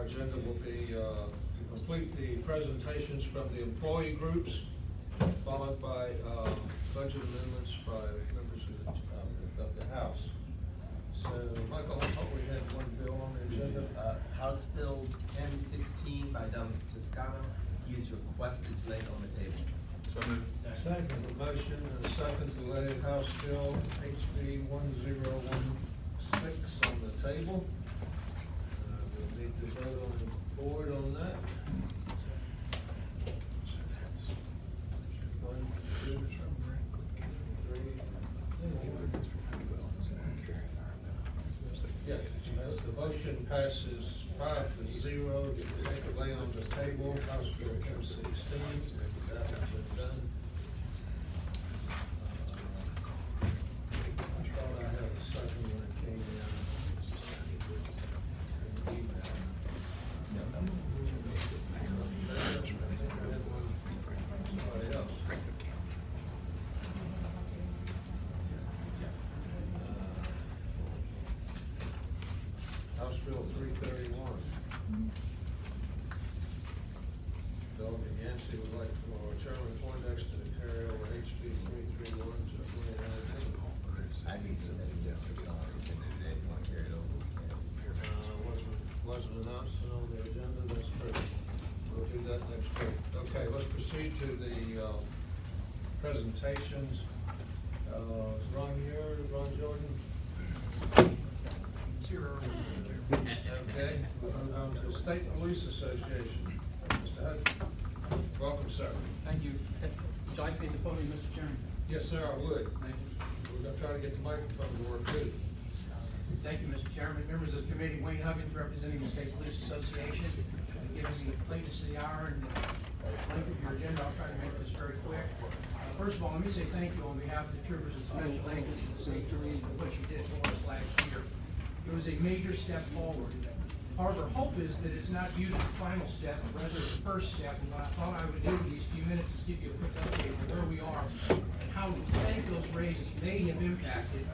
Our agenda will be to complete the presentations from the employee groups, followed by budget amendments by members of the House. So, Michael, I thought we had one bill on the agenda. House Bill 1016 by Toscano. He is requested to lay it on the table. So moved. Second, a motion and a second to lay House Bill HB 1016 on the table. We'll need to vote on the board on that. 1, 2, 3, 4. Yes, the motion passes 5-0 to take it lay on the table. House Bill 1016. That has been done. I thought I had a second when it came in. Email. Somebody else. House Bill 331. Delegate Yancey would like for Chairman Poindexter to carry over HB 331 to 2019. I need to let him know if they want to carry it over. Wasn't announced on the agenda, that's correct. We'll do that next week. Okay, let's proceed to the presentations. Is Ron here, Ron Jordan? Zero. Okay, we'll move on to the State Police Association. Mr. Hutt, welcome, sir. Thank you. Would you like me to podium, Mr. Chairman? Yes, sir, I would. Thank you. We're gonna try to get the microphone to work too. Thank you, Mr. Chairman. Members of the committee, Wayne Huggins representing the State Police Association. Given the latest of the hour and the length of your agenda, I'll try to make this very quick. First of all, let me say thank you on behalf of the troopers and special agents of the state police for what you did for us last year. It was a major step forward. However, hope is that it's not viewed as the final step, but rather as the first step. And what I thought I would do in these few minutes is give you a quick update on where we are and how we think those raises may have impacted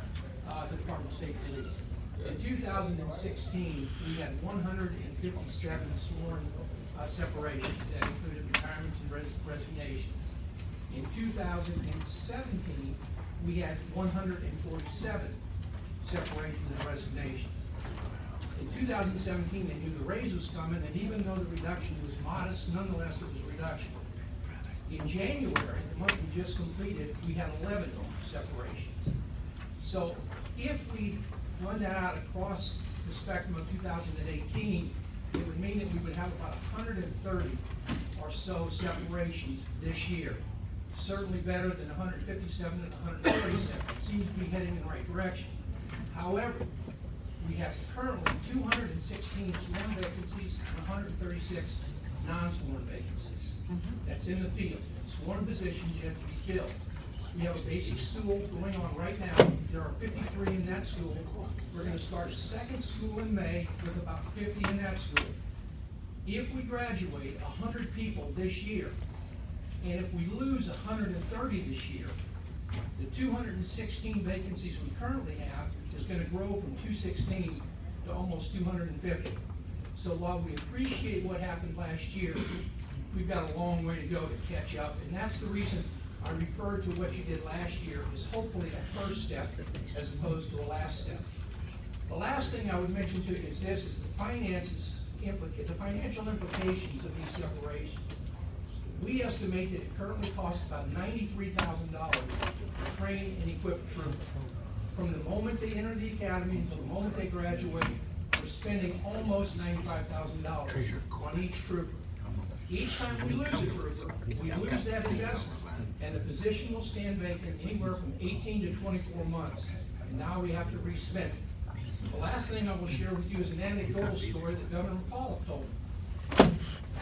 the Department of State Police. In 2016, we had 157 sworn separations that included retirements and resignations. In 2017, we had 147 separations and resignations. In 2017, they knew the raise was coming, and even though the reduction was modest, nonetheless it was a reduction. In January, the month we just completed, we had 11 separations. So if we run that out across the spectrum of 2018, it would mean that we would have about 130 or so separations this year. Certainly better than 157 and 137. It seems to be heading in the right direction. However, we have currently 216 sworn vacancies and 136 non-sworn vacancies. That's in the field. Sworn positions yet to be filled. We have a basic school going on right now. There are 53 in that school. We're going to start second school in May with about 50 in that school. If we graduate 100 people this year, and if we lose 130 this year, the 216 vacancies we currently have is going to grow from 216 to almost 250. So while we appreciate what happened last year, we've got a long way to go to catch up, and that's the reason I referred to what you did last year as hopefully a first step as opposed to a last step. The last thing I would mention to you is this, is the financial implications of these separations. We estimate that it currently costs about $93,000 to train and equip a trooper. From the moment they enter the academy until the moment they graduate, we're spending almost $95,000 on each trooper. Each time we lose a trooper, we lose that investment, and the position will stand vacant anywhere from 18 to 24 months. And now we have to re-spend it. The last thing I will share with you is an anecdotal story that Governor McAuliffe told me.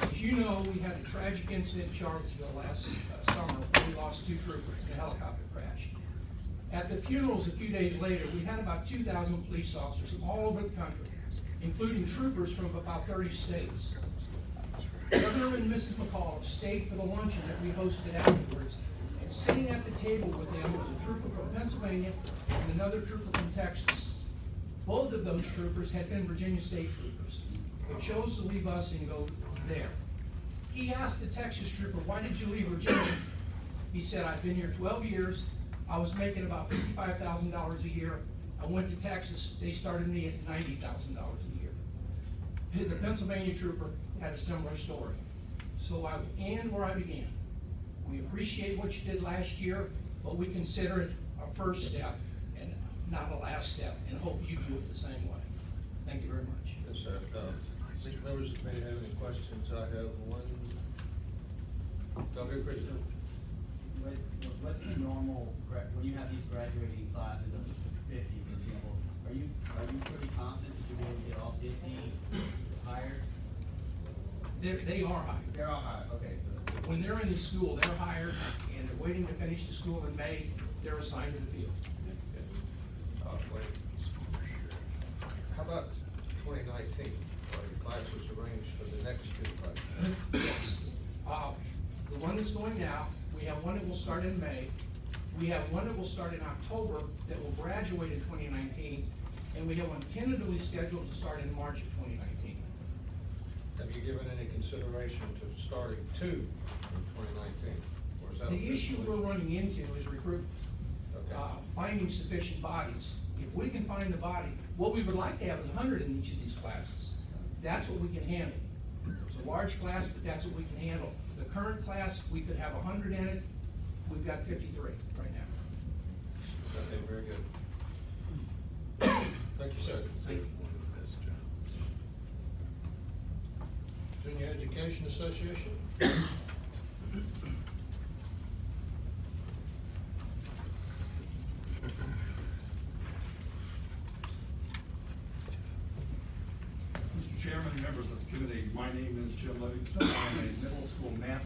As you know, we had a tragic incident in Charlottesville last summer where we lost 2 troopers in a helicopter crash. At the funerals a few days later, we had about 2,000 police officers from all over the country, including troopers from about 30 states. Governor and Mrs. McAuliffe stayed for the luncheon that we hosted afterwards, and sitting at the table with them was a trooper from Pennsylvania and another trooper from Texas. Both of those troopers had been Virginia State troopers. but chose to leave us and go there. He asked the Texas trooper, why did you leave Virginia? He said, I've been here 12 years, I was making about $55,000 a year. I went to Texas, they started me at $90,000 a year. The Pennsylvania trooper had a similar story. So I would end where I began. We appreciate what you did last year, but we consider it a first step and not a last step, and hope you do it the same way. Thank you very much. Yes, sir. Members of the committee have any questions? I have one. Docket, Christian? What's the normal, when you have these graduating classes of 50, for example, are you pretty confident that you'll be able to get all 50 hired? They are hired. They're all hired, okay, so. When they're in the school, they're hired, and they're waiting to finish the school in May, they're assigned to the field. Wait. How about 2019? Are your classes arranged for the next two classes? The one that's going now, we have one that will start in May, we have one that will start in October that will graduate in 2019, and we have one tentatively scheduled to start in March of 2019. Have you given any consideration to starting two in 2019? Or is that The issue we're running into is recruitment. Okay. Finding sufficient bodies. If we can find the body, what we would like to have is 100 in each of these classes. That's what we can handle. It's a large class, but that's what we can handle. The current class, we could have 100 in it. We've got 53 right now. Okay, very good. Thank you, sir. Thank you. Junior Education Association? Mr. Chairman, members of the committee, my name is Jim Livingston. I'm a middle school math